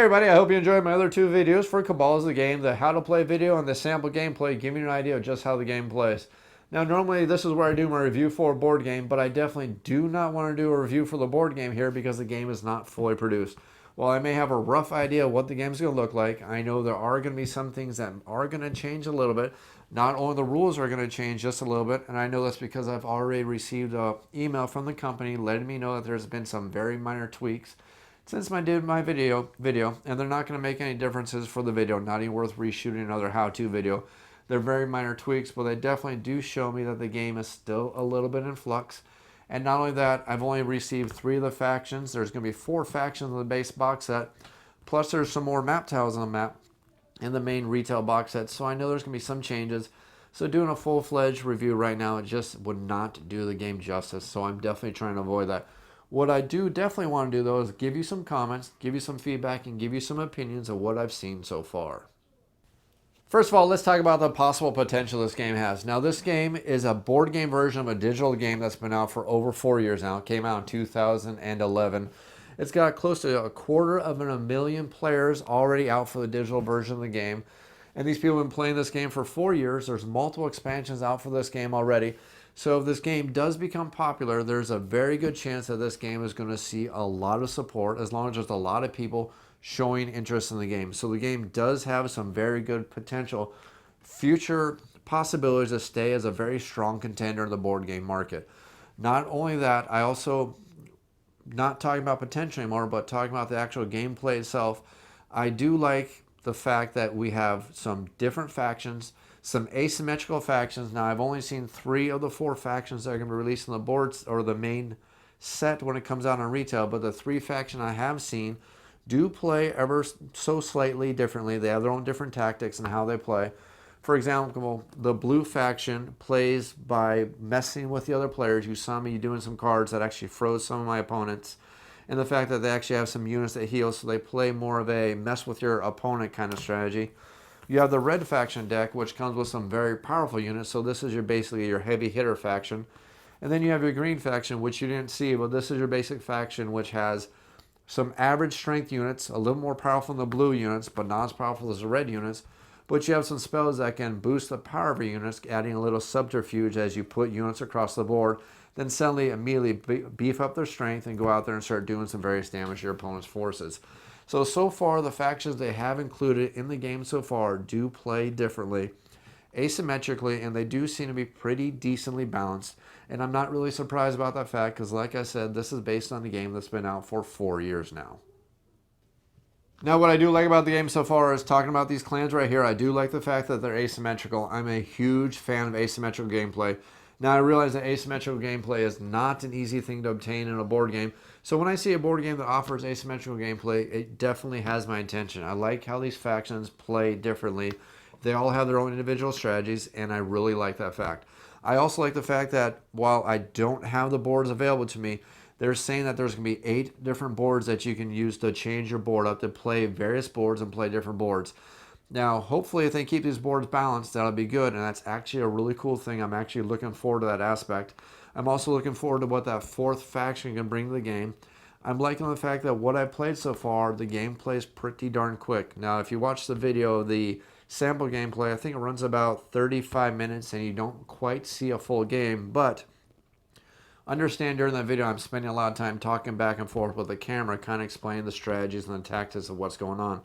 everybody, I hope you enjoyed my other two videos for Cabals the game, the how to play video and the sample gameplay, giving you an idea of just how the game plays. Now normally this is where I do my review for a board game, but I definitely do not want to do a review for the board game here because the game is not fully produced. While I may have a rough idea of what the game is going to look like, I know there are going to be some things that are going to change a little bit. Not only the rules are going to change just a little bit, and I know that's because I've already received an email from the company letting me know that there's been some very minor tweaks since I did my video, and they're not going to make any differences for the video, not even worth reshooting another how-to video. They're very minor tweaks, but they definitely do show me that the game is still a little bit in flux. And not only that, I've only received 3 of the factions. There's going to be 4 factions in the base box set, plus there's some more map tiles on the map in the main retail box set, so I know there's going to be some changes. So doing a full-fledged review right now, it just would not do the game justice, so I'm definitely trying to avoid that. What I do definitely want to do, though, is give you some comments, give you some feedback, and give you some opinions of what I've seen so far. First of all, let's talk about the possible potential this game has. Now, this game is a board game version of a digital game that's been out for over 4 years now. It came out in 2011. It's got close to 250,000 players already out for the digital version of the game. And these people have been playing this game for 4 years. There's multiple expansions out for this game already. So if this game does become popular, there's a very good chance that this game is going to see a lot of support as long as there's a lot of people showing interest in the game. So the game does have some very good potential future possibilities to stay as a very strong contender in the board game market. Not only that, I also, not talking about potential anymore, but talking about the actual gameplay itself, I do like the fact that we have some different factions, some asymmetrical factions. Now, I've only seen 3 of the 4 factions that are going to be released on the boards or the main set when it comes out on retail, but the 3 factions I have seen do play ever so slightly differently. They have their own different tactics and how they play. For example, the blue faction plays by messing with the other players. You saw me doing some cards that actually froze some of my opponents. And the fact that they actually have some units that heal, so they play more of a mess with your opponent kind of strategy. You have the red faction deck, which comes with some very powerful units. So this is basically your heavy hitter faction. And then you have your green faction, which you didn't see, but this is your basic faction, which has some average strength units, a little more powerful than the blue units, but not as powerful as the red units. But you have some spells that can boost the power of your units, adding a little subterfuge as you put units across the board. Then suddenly, immediately beef up their strength and go out there and start doing some various damage to your opponent's forces. So far, the factions they have included in the game so far do play differently, asymmetrically, and they do seem to be pretty decently balanced. And I'm not really surprised about that fact because, like I said, this is based on the game that's been out for 4 years now. Now, what I do like about the game so far is talking about these clans right here. I do like the fact that they're asymmetrical. I'm a huge fan of asymmetrical gameplay. Now, I realize that asymmetrical gameplay is not an easy thing to obtain in a board game. So when I see a board game that offers asymmetrical gameplay, it definitely has my attention. I like how these factions play differently. They all have their own individual strategies, and I really like that fact. I also like the fact that while I don't have the boards available to me, they're saying that there's going to be 8 different boards that you can use to change your board up to play various boards and play different boards. Now, hopefully, if they keep these boards balanced, that'll be good, and that's actually a really cool thing. I'm actually looking forward to that aspect. I'm also looking forward to what that 4th faction can bring to the game. I'm liking the fact that what I've played so far, the game plays pretty darn quick. Now, if you watch the video of the sample gameplay, I think it runs about 35 minutes, and you don't quite see a full game, but understand during that video I'm spending a lot of time talking back and forth with the camera, kind of explaining the strategies and the tactics of what's going on.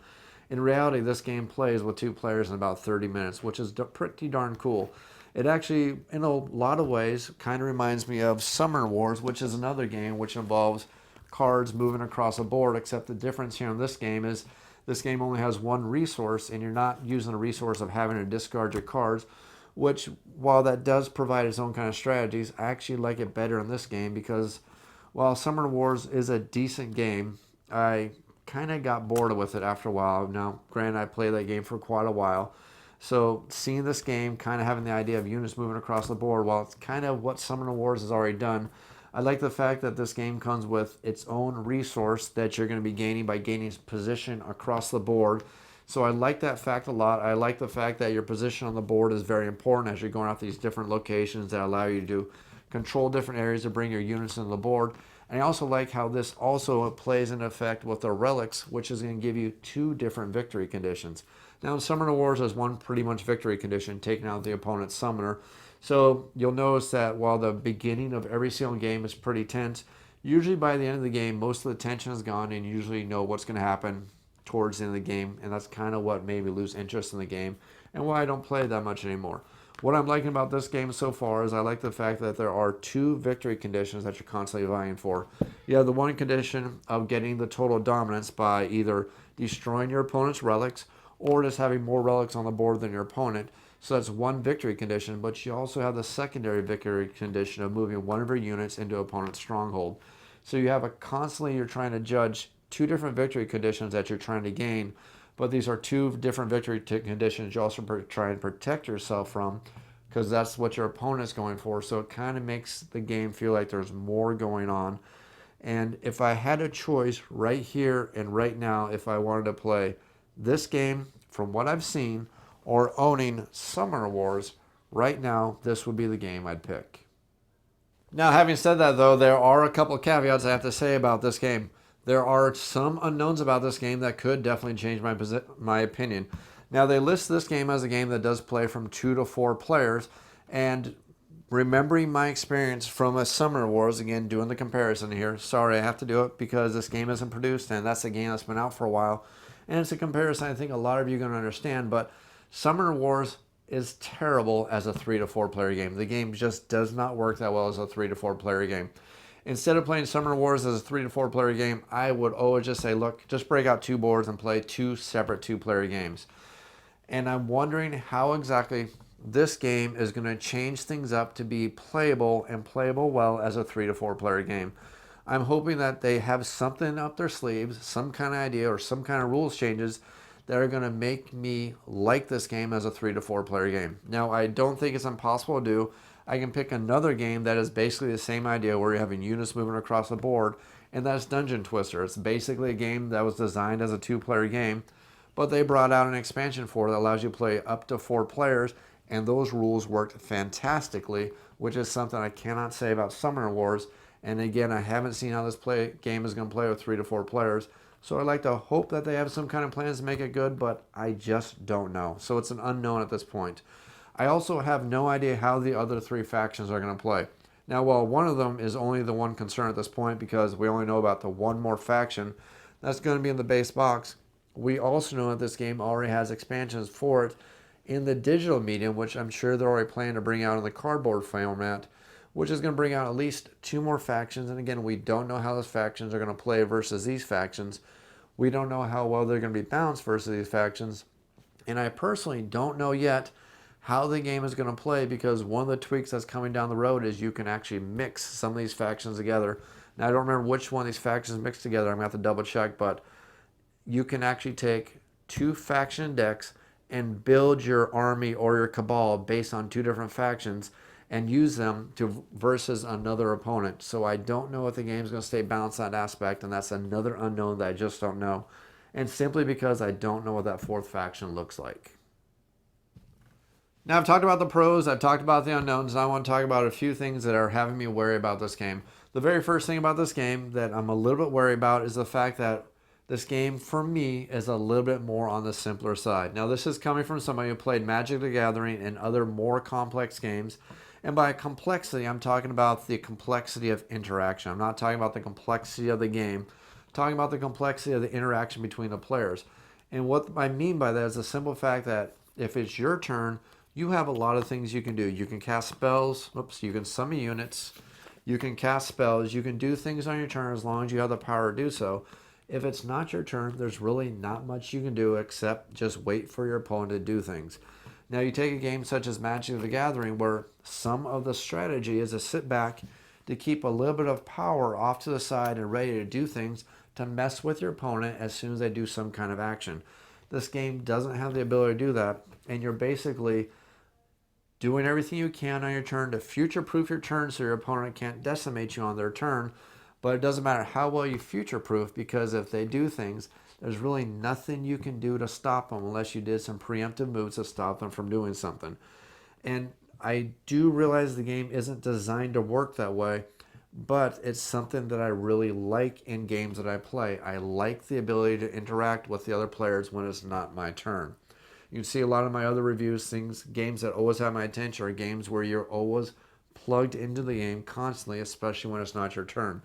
In reality, this game plays with 2 players in about 30 minutes, which is pretty darn cool. It actually, in a lot of ways, kind of reminds me of Summer Wars, which is another game which involves cards moving across a board, except the difference here in this game is this game only has 1 resource, and you're not using a resource of having to discard your cards, which, while that does provide its own kind of strategies, I actually like it better in this game because while Summer Wars is a decent game, I kind of got bored with it after a while. Now, granted, I played that game for quite a while. So seeing this game, kind of having the idea of units moving across the board, while it's kind of what Summoner Wars has already done, I like the fact that this game comes with its own resource that you're going to be gaining by gaining position across the board. So I like that fact a lot. I like the fact that your position on the board is very important as you're going out these different locations that allow you to control different areas to bring your units into the board. And I also like how this also plays in effect with the relics, which is going to give you 2 different victory conditions. Now in Summoner Wars, there's one pretty much victory condition, taking out the opponent's summoner. So you'll notice that while the beginning of every single game is pretty tense, usually by the end of the game, most of the tension is gone, and you usually know what's going to happen towards the end of the game, and that's kind of what made me lose interest in the game and why I don't play that much anymore. What I'm liking about this game so far is I like the fact that there are 2 victory conditions that you're constantly vying for. You have the one condition of getting the total dominance by either destroying your opponent's relics or just having more relics on the board than your opponent. So that's one victory condition, but you also have the secondary victory condition of moving one of your units into opponent's stronghold. So you have you're trying to judge 2 different victory conditions that you're trying to gain, but these are 2 different victory conditions you also try and protect yourself from, because that's what your opponent's going for. So it kind of makes the game feel like there's more going on. And if I had a choice right here and right now, if I wanted to play this game from what I've seen or owning Summoner Wars, right now this would be the game I'd pick. Now, having said that, though, there are a couple of caveats I have to say about this game. There are some unknowns about this game that could definitely change my opinion. Now, they list this game as a game that does play from 2 to 4 players, and remembering my experience from a Summoner Wars, again, doing the comparison here. Sorry, I have to do it because this game isn't produced, and that's a game that's been out for a while. And it's a comparison I think a lot of you are going to understand, but Summoner Wars is terrible as a 3 to 4 player game. The game just does not work that well as a 3 to 4 player game. Instead of playing Summoner Wars as a 3 to 4 player game, I would always just say, look, just break out 2 boards and play 2 separate 2-player games. And I'm wondering how exactly this game is going to change things up to be playable and playable well as a 3 to 4 player game. I'm hoping that they have something up their sleeves, some kind of idea or some kind of rules changes that are going to make me like this game as a 3 to 4 player game. Now, I don't think it's impossible to do. I can pick another game that is basically the same idea where you're having units moving across the board, and that's Dungeon Twister. It's basically a game that was designed as a 2-player game, but they brought out an expansion for it that allows you to play up to 4 players, and those rules worked fantastically, which is something I cannot say about Summoner Wars. And again, I haven't seen how this game is going to play with 3 to 4 players, so I'd like to hope that they have some kind of plans to make it good, but I just don't know. So it's an unknown at this point. I also have no idea how the other 3 factions are going to play. Now, while one of them is only the one concern at this point because we only know about the one more faction that's going to be in the base box, we also know that this game already has expansions for it in the digital medium, which I'm sure they're already planning to bring out in the cardboard format, which is going to bring out at least 2 more factions. And again, we don't know how those factions are going to play versus these factions. We don't know how well they're going to be balanced versus these factions. And I personally don't know yet how the game is going to play, because one of the tweaks that's coming down the road is you can actually mix some of these factions together. Now, I don't remember which one of these factions mixed together. I'm going to have to double check, but you can actually take 2 faction decks and build your army or your cabal based on 2 different factions and use them to versus another opponent. So I don't know if the game's going to stay balanced in that aspect, and that's another unknown that I just don't know. And simply because I don't know what that 4th faction looks like. Now, I've talked about the pros, I've talked about the unknowns, and I want to talk about a few things that are having me worry about this game. The very first thing about this game that I'm a little bit worried about is the fact that this game, for me, is a little bit more on the simpler side. Now, this is coming from somebody who played Magic the Gathering and other more complex games. And by complexity, I'm talking about the complexity of interaction. I'm not talking about the complexity of the game. I'm talking about the complexity of the interaction between the players. And what I mean by that is the simple fact that if it's your turn, you have a lot of things you can do. You can cast spells. You can summon units. You can cast spells. You can do things on your turn as long as you have the power to do so. If it's not your turn, there's really not much you can do except just wait for your opponent to do things. Now, you take a game such as Magic the Gathering, where some of the strategy is to sit back, to keep a little bit of power off to the side and ready to do things to mess with your opponent as soon as they do some kind of action. This game doesn't have the ability to do that, and you're basically doing everything you can on your turn to future-proof your turn so your opponent can't decimate you on their turn. But it doesn't matter how well you future-proof, because if they do things, there's really nothing you can do to stop them unless you did some preemptive moves to stop them from doing something. And I do realize the game isn't designed to work that way, but it's something that I really like in games that I play. I like the ability to interact with the other players when it's not my turn. You can see a lot of my other reviews, games that always have my attention are games where you're always plugged into the game constantly, especially when it's not your turn.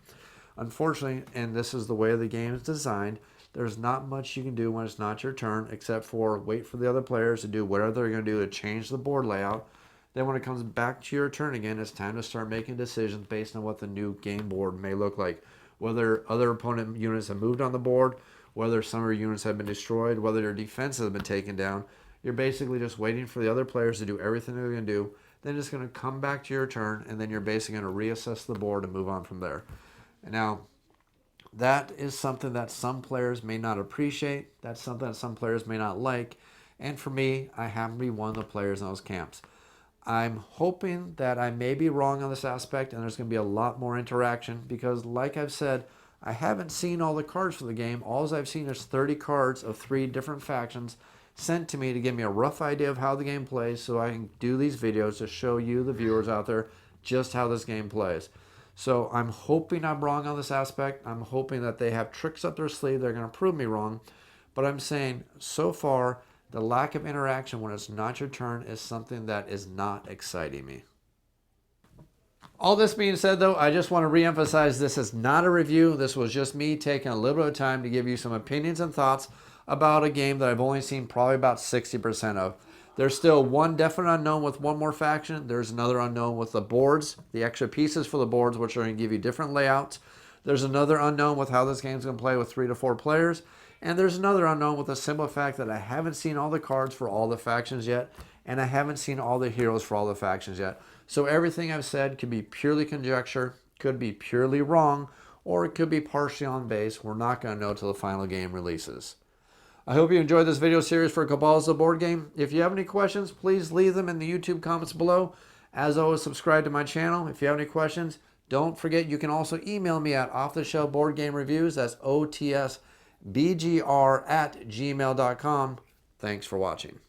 Unfortunately, and this is the way the game is designed, there's not much you can do when it's not your turn except for wait for the other players to do whatever they're going to do to change the board layout. Then when it comes back to your turn again, it's time to start making decisions based on what the new game board may look like. Whether other opponent units have moved on the board, whether some of your units have been destroyed, whether your defenses have been taken down. You're basically just waiting for the other players to do everything they're going to do. Then it's going to come back to your turn, and then you're basically going to reassess the board and move on from there. Now, that is something that some players may not appreciate. That's something that some players may not like. And for me, I happen to be one of the players in those camps. I'm hoping that I may be wrong on this aspect and there's going to be a lot more interaction because, like I've said, I haven't seen all the cards for the game. All I've seen is 30 cards of 3 different factions sent to me to give me a rough idea of how the game plays so I can do these videos to show you, the viewers out there, just how this game plays. So I'm hoping I'm wrong on this aspect. I'm hoping that they have tricks up their sleeve. They're going to prove me wrong. But I'm saying, so far, the lack of interaction when it's not your turn is something that is not exciting me. All this being said, though, I just want to reemphasize this is not a review. This was just me taking a little bit of time to give you some opinions and thoughts about a game that I've only seen probably about 60% of. There's still one definite unknown with one more faction. There's another unknown with the boards, the extra pieces for the boards, which are going to give you different layouts. There's another unknown with how this game's going to play with 3 to 4 players. And there's another unknown with the simple fact that I haven't seen all the cards for all the factions yet, and I haven't seen all the heroes for all the factions yet. So everything I've said could be purely conjecture, could be purely wrong, or it could be partially on base. We're not going to know till the final game releases. I hope you enjoyed this video series for Cabals the board game. If you have any questions, please leave them in the YouTube comments below. As always, subscribe to my channel. If you have any questions, don't forget you can also email me at offtheshelfboardgamereviews. That's OTSBGR@gmail.com. Thanks for watching.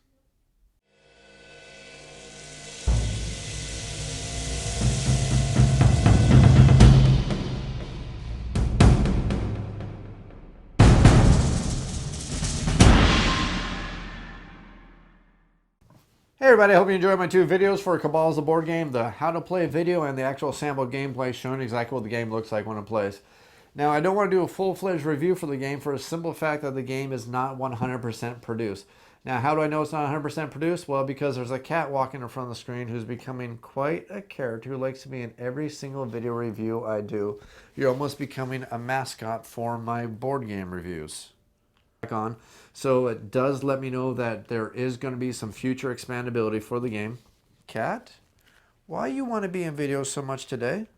Hey everybody, I hope you enjoyed my 2 videos for Cabals the board game, the how to play video and the actual sample gameplay showing exactly what the game looks like when it plays. Now I don't want to do a full-fledged review for the game for a simple fact that the game is not 100% produced. Now how do I know it's not 100% produced? Well, because there's a cat walking in front of the screen who's becoming quite a character who likes to be in every single video review I do. You're almost becoming a mascot for my board game reviews. On. So it does let me know that there is going to be some future expandability for the game. Cat, why you want to be in videos so much today?